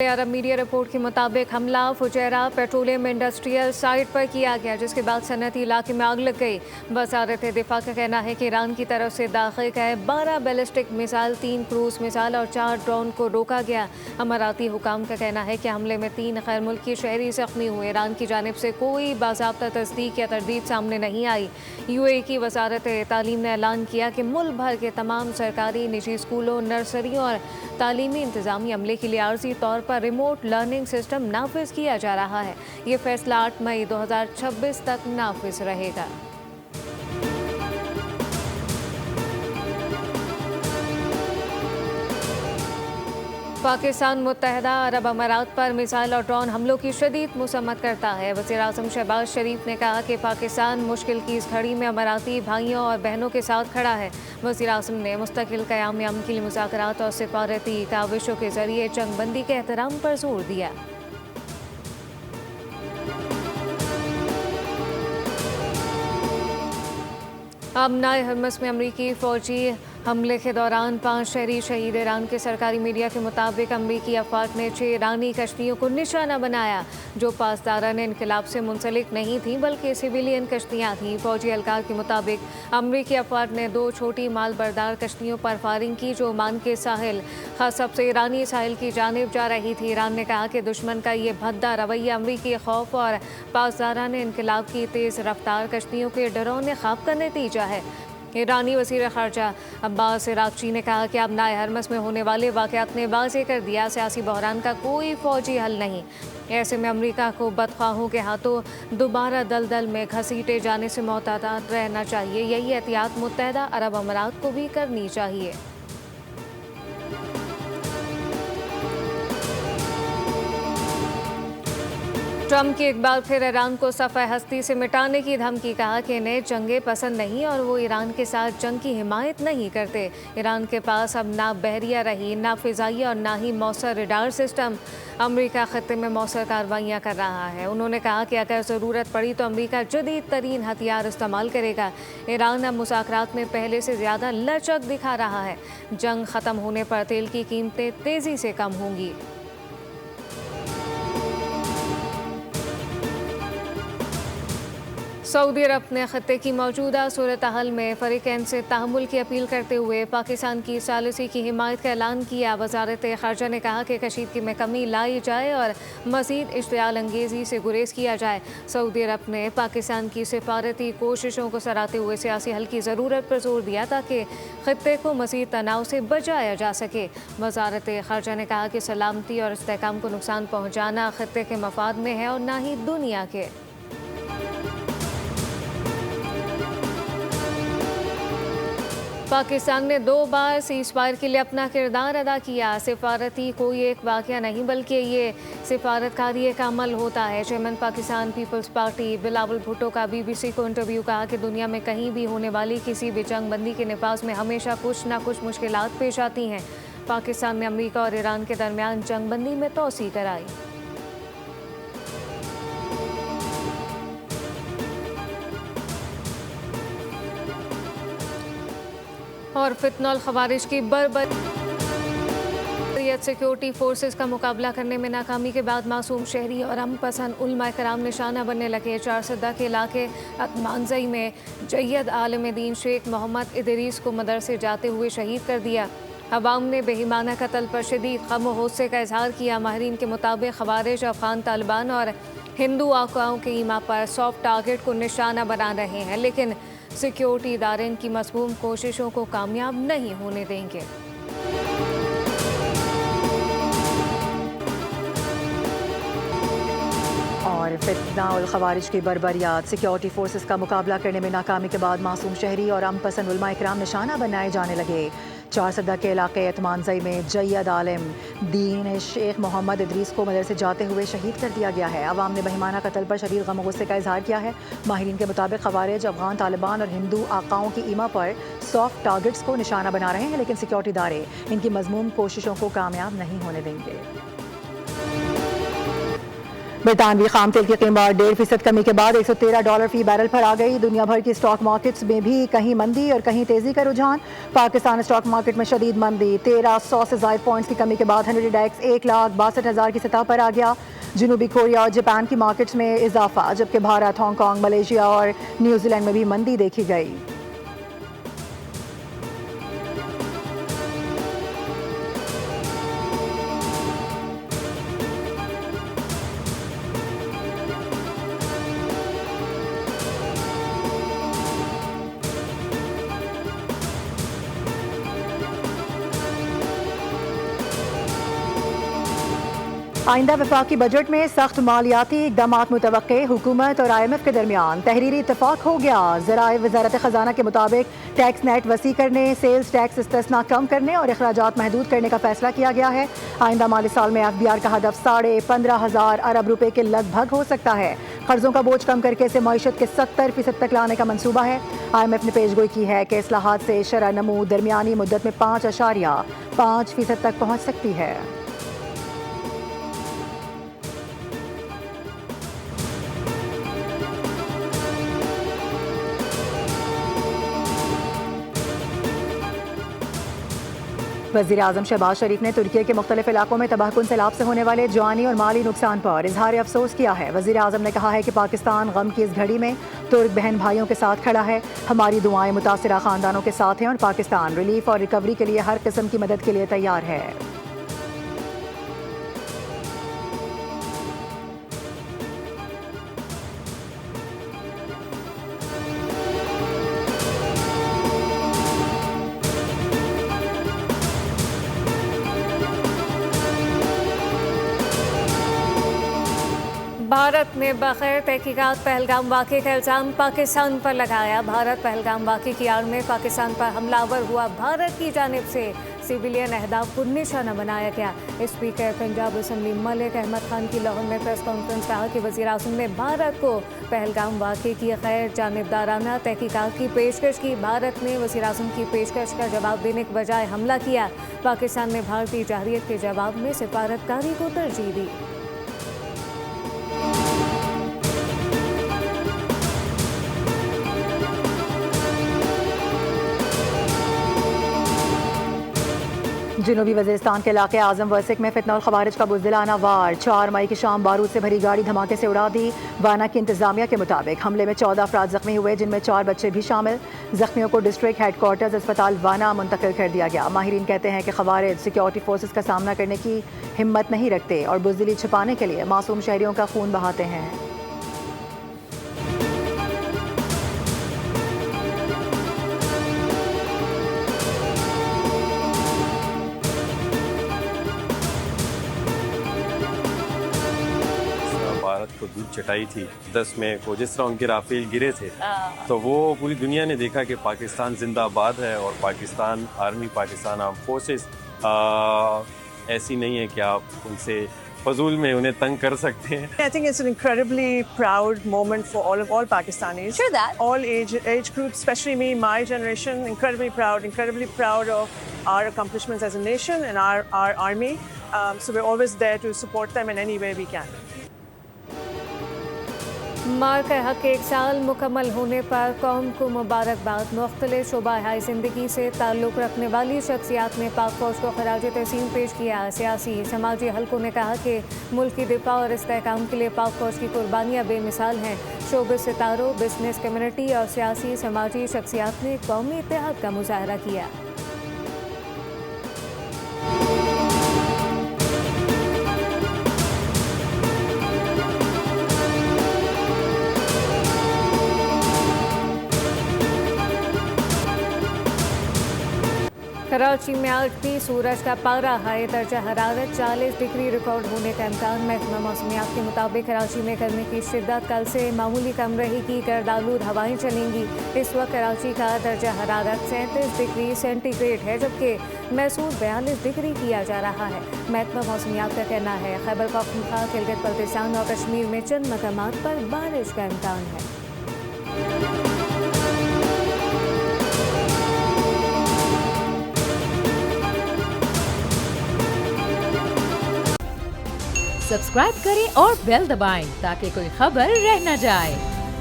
अरब media report के मुताबिक हमला फुजैरा पेट्रोलियम इंडस्ट्रियल साइट पर किया गया, जिसके बाद सनती इलाके में आग लग गई। वजारत दिफा का कहना है कि ईरान की तरफ से दाखिल गए 12 बैलिस्टिक मिसाइल, 3 क्रूज मिसाइल और 4 ड्रोन को रोका गया। अमाराती हुकाम का कहना है कि हमले में 3 गैर मुल्की शहरी जख्मी हुए। ईरान की जानिब से कोई बाज़ाब्ता तस्दीक या तरदीद सामने नहीं आई। UAE की वजारत तालीम ने ऐलान किया कि मुल्क भर के तमाम सरकारी निजी स्कूलों, नर्सरियों और तालीमी इंतजामी अमले के लिए आर्जी तौर पर रिमोट लर्निंग सिस्टम नाफिज किया जा रहा है। ये फैसला 8 मई 2026 तक नाफिज रहेगा। पाकिस्तान मुत्तहदा अरब अमारात पर मिसाइल और ड्रोन हमलों की शदीद मुसम्मत करता है। वज़ीर-ए-आज़म शहबाज शरीफ ने कहा कि पाकिस्तान मुश्किल की इस घड़ी में अमाराती भाइयों और बहनों के साथ खड़ा है। वज़ीर-ए-आज़म ने मुस्तकिल क़याम अमन के लिए मुज़ाकरात और सिफारती काविशों के ज़रिए जंगबंदी के एहतराम पर जोर दिया। आमनाए हरमस में अमरीकी फ़ौजी हमले के दौरान 5 शहरी शहीद। ईरान के सरकारी मीडिया के मुताबिक अमरीकी अफवाज ने 6 ईरानी कश्तियों को निशाना बनाया, जो पासदारान इनकलाब से मुंसलिक नहीं थी बल्कि सिविलियन कश्तियाँ थीं। फौजी एहलकार के मुताबिक अमरीकी अफवाज ने 2 छोटी माल बरदार कश्तियों पर फायरिंग की, जो ओमान के साहिल खासब से ईरानी साहिल की जानिब जा रही थी। ईरान ने कहा कि दुश्मन का ये भद्दा रवैया अमरीकी खौफ और पासदारान इनकलाब की तेज़ रफ्तार कश्तियों के डरौने ख्वाब का नतीजा है। ईरानी वज़ीर ख़ारजा अब्बास इराक़ची ने कहा कि अब नाए हरमस में होने वाले वाक़यात ने वाज़ेह कर दिया, सियासी बहरान का कोई फ़ौजी हल नहीं। ऐसे में अमरीका को बदख्वाहों के हाथों दोबारा दलदल में घसीटे जाने से मोहतात रहना चाहिए। यही एहतियात मुत्तहदा अरब अमारात को भी करनी चाहिए। ट्रंप की एक बार फिर ईरान को सफ़े हस्ती से मिटाने की धमकी। कहा कि इन्हें जंगें पसंद नहीं और वो ईरान के साथ जंग की हिमायत नहीं करते। ईरान के पास अब ना बहरिया रही, ना फ़िज़ाई और ना ही मौसर रडार सिस्टम। अमरीका ख़त्ते में मौसर कार्रवाइयाँ कर रहा है। उन्होंने कहा कि अगर ज़रूरत पड़ी तो अमरीका जदीद तरीन हथियार इस्तेमाल करेगा। ईरान अब मुज़ाकरात में पहले से ज़्यादा लचक दिखा रहा है। जंग ख़त्म होने पर तेल की कीमतें तेज़ी से कम होंगी। सऊदी अरब ने खत्ते की मौजूदा सूरत हाल में फ़रीक़ैन से तहम्मुल की अपील करते हुए पाकिस्तान की सालिसी की हिमायत का ऐलान किया। वज़ारत ख़ारजा ने कहा कि कशीदगी में कमी लाई जाए और मज़ीद इश्तियाल अंगेज़ी से गुरेज़ किया जाए। सऊदी अरब ने पाकिस्तान की सिफारती कोशिशों को सराहते हुए सियासी हल की ज़रूरत पर जोर दिया ताकि खत्ते को मज़ीद तनाव से बचाया जा सके। वज़ारत ख़ारजा ने कहा कि सलामती और इस्तेहकाम को नुकसान पहुँचाना खत्ते के मफाद में है और ना ही दुनिया के। पाकिस्तान ने 2 बार सीज़फायर के लिए अपना किरदार अदा किया। सिफारती कोई एक वाक़या नहीं बल्कि ये सिफारतकारी एक अमल होता है। चेयरमैन पाकिस्तान पीपल्स पार्टी बिलावल भुट्टो का BBC को इंटरव्यू। कहा कि दुनिया में कहीं भी होने वाली किसी भी जंग बंदी के नफाज में हमेशा कुछ ना कुछ मुश्किलात पेश आती हैं। पाकिस्तान ने अमरीका और ईरान के दरमियान जंग बंदी में तोसी कराई। और फितनल खवारिज की बर्बरियत सिक्योरिटी फोर्सेस का मुकाबला करने में नाकामी के बाद मासूम शहरी और अमन पसंद उलमा कराम निशाना बनने लगे। चारसदा के इलाके अतमानजई में जय्यद आलिम दीन शेख मोहम्मद इदरीस को मदरसे जाते हुए शहीद कर दिया। अवाम ने बेईमाना कत्ल पर शदीद गम और गुस्से का इजहार किया। माहिरीन के मुताबिक खवारिज अफगान तालिबान और हिंदू आकाओं के ईमा पर सॉफ्ट टारगेट को निशाना बना रहे हैं, लेकिन सिक्योरिटी इदारे इनकी मज़मूम कोशिशों को कामयाब नहीं होने देंगे। और फितना उल खवारिज की बर्बरियात, सिक्योरिटी फोर्सेस का मुकाबला करने में नाकामी के बाद मासूम शहरी और अमन पसंद उलमा इकराम निशाना बनाए जाने लगे। चारसदा के इलाके एतमानजई में जय्यद आलिम दीन शेख मोहम्मद इदरीस को मदरसे जाते हुए शहीद कर दिया गया है। अवाम ने बेईमाना कत्ल पर शदीद गम गुस्से का इजहार किया है। माहिरीन के मुताबिक खवारिज अफगान तालिबान और हिंदू आकाओं की ईमा पर सॉफ्ट टारगेट्स को निशाना बना रहे हैं, लेकिन सिक्योरिटी इदारे इनकी मज़मूम कोशिशों को कामयाब नहीं होने देंगे। बरतानवी खाम तेल की कीमत 1.5% कमी के बाद $113 फी बैरल पर आ गई। दुनिया भर की स्टॉक मार्केट्स में भी कहीं मंदी और कहीं तेजी का रुझान। पाकिस्तान स्टॉक मार्केट में शदीद मंदी, 1300 से ज्यादा पॉइंट्स की कमी के बाद 100 इंडेक्स 1,62,000 की सतह पर आ गया। जनूबी कोरिया और जापान की मार्केट्स में इजाफा, जबकि भारत, हांगकांग, मलेशिया और न्यूजीलैंड में भी मंदी देखी गई। आइंदा वफाकी बजट में सख्त मालियाती इकदाम मुतवक्के, हुकूमत और IMF के दरमियान तहरीरी इतफाक हो गया। ज़राए वज़ारत ख़जाना के मुताबिक टैक्स नेट वसी करने, सेल्स टैक्स इस्तिस्ना कम करने और अखराजात महदूद करने का फैसला किया गया है। आइंदा माली साल में FBR का हदफ 15,500 अरब रुपए के लगभग हो सकता है। कर्जों का बोझ कम करके इसे मईशत के 70% तक लाने का मंसूबा है। IMF ने पेशगोई की है कि इस्लाहात से शरह नमू दरमियानी मुद्दत में 5.5% तक पहुँच सकती है। वज़ीर आज़म शहबाज शरीफ ने तुर्की के मुख्तलिफ इलाकों में तबाहकुन सैलाब से होने वाले जानी और माली नुकसान पर इजहार अफसोस किया है। वज़ीर आज़म ने कहा है कि पाकिस्तान गम की इस घड़ी में तुर्क बहन भाइयों के साथ खड़ा है। हमारी दुआएं मुतासिरा ख़ानदानों के साथ हैं और पाकिस्तान रिलीफ और रिकवरी के लिए हर किस्म की मदद के लिए तैयार है। भारत ने बग़ैर तहकीकात पहलगाम वाक़े का इल्ज़ाम पाकिस्तान पर लगाया। भारत पहलगाम वाक़े की आड़ में पाकिस्तान पर हमलावर हुआ। भारत की जानिब से सिविलियन अहदाफ को निशाना बनाया गया। स्पीकर पंजाब असम्बली मलिक अहमद खान की लाहौर में प्रेस कॉन्फ्रेंस कहा कि वज़ीर आज़म ने भारत को पहलगाम वाक़े की गैर जानिबदाराना तहकीकात की पेशकश की। भारत ने वज़ीर आज़म की पेशकश का जवाब देने के बजाय हमला किया। पाकिस्तान ने भारतीय जारहियत के जवाब में सिफारतकारी को तरजीह दी। जनूबी वज़ीरिस्तान के इलाके आज़म वसिक में फितना और खवारिज का बुज़दिलाना वार। 4 मई की शाम बारूद से भरी गाड़ी धमाके से उड़ा दी। वाना की इंतजामिया के मुताबिक हमले में 14 अफराद जख्मी हुए, जिनमें 4 बच्चे भी शामिल। जख्मियों को डिस्ट्रिक्ट हेडक्वार्टर्स अस्पताल वाना मुंतकिल कर दिया गया। माहिरीन कहते हैं कि खवारिज सिक्योरिटी फोर्सेस का सामना करने की हिम्मत नहीं रखते और बुज़दिली छिपाने के लिए मासूम शहरियों का खून बहाते हैं। भारत को दूध चटाई थी 10 मई को, जिस तरह उनके राफेल गिरे थे, तो वो पूरी दुनिया ने देखा कि पाकिस्तान जिंदाबाद है और Pakistan army, Pakistan arm forces ऐसी नहीं है कि आप उनसे फजूल में उन्हें तंग कर सकते हैं। I think it's an incredibly proud moment for all Pakistanis. True that. All age groups, especially me, my generation, incredibly proud of our accomplishments as a nation and our army. So we're always there to support them in any way we can. मार का हक 1 साल मुकम्मल होने पर कौम को मुबारकबाद। मुख्तलिफ शोबा ज़िंदगी से ताल्लुक़ रखने वाली शख्सियात ने पाक फ़ौज को खराज तहसीन पेश किया। सियासी समाजी हलकों ने कहा कि मुल्क की दिफा और इस्तेहकाम के लिए पाक फ़ौज की कुर्बानियाँ बेमिसाल हैं। शोबे सितारों, बिजनेस कम्युनिटी और सियासी समाजी शख्सियात ने कौमी इत्तेहाद का मुजाहरा किया। कराची में आज भी सूरज का पारा हाई दर्जा हरारत 40 डिग्री रिकॉर्ड होने का इम्कान। महकमा मौसमियात के मुताबिक कराची में गर्मी की शिद्दत कल से मामूली कम रहेगी। गर्दालूद हवाएं चलेंगी। इस वक्त कराची का दर्जा हरारत 37 डिग्री सेंटीग्रेड है, जबकि महसूस 42 डिग्री किया जा रहा है। महकमा मौसमियात का कहना है खैबर पख्तूनख्वा, गिलगित बल्तिस्तान और कश्मीर में चंद मकामात पर बारिश का इम्कान है। सब्सक्राइब करें और बेल दबाएं ताकि कोई खबर रह न जाए।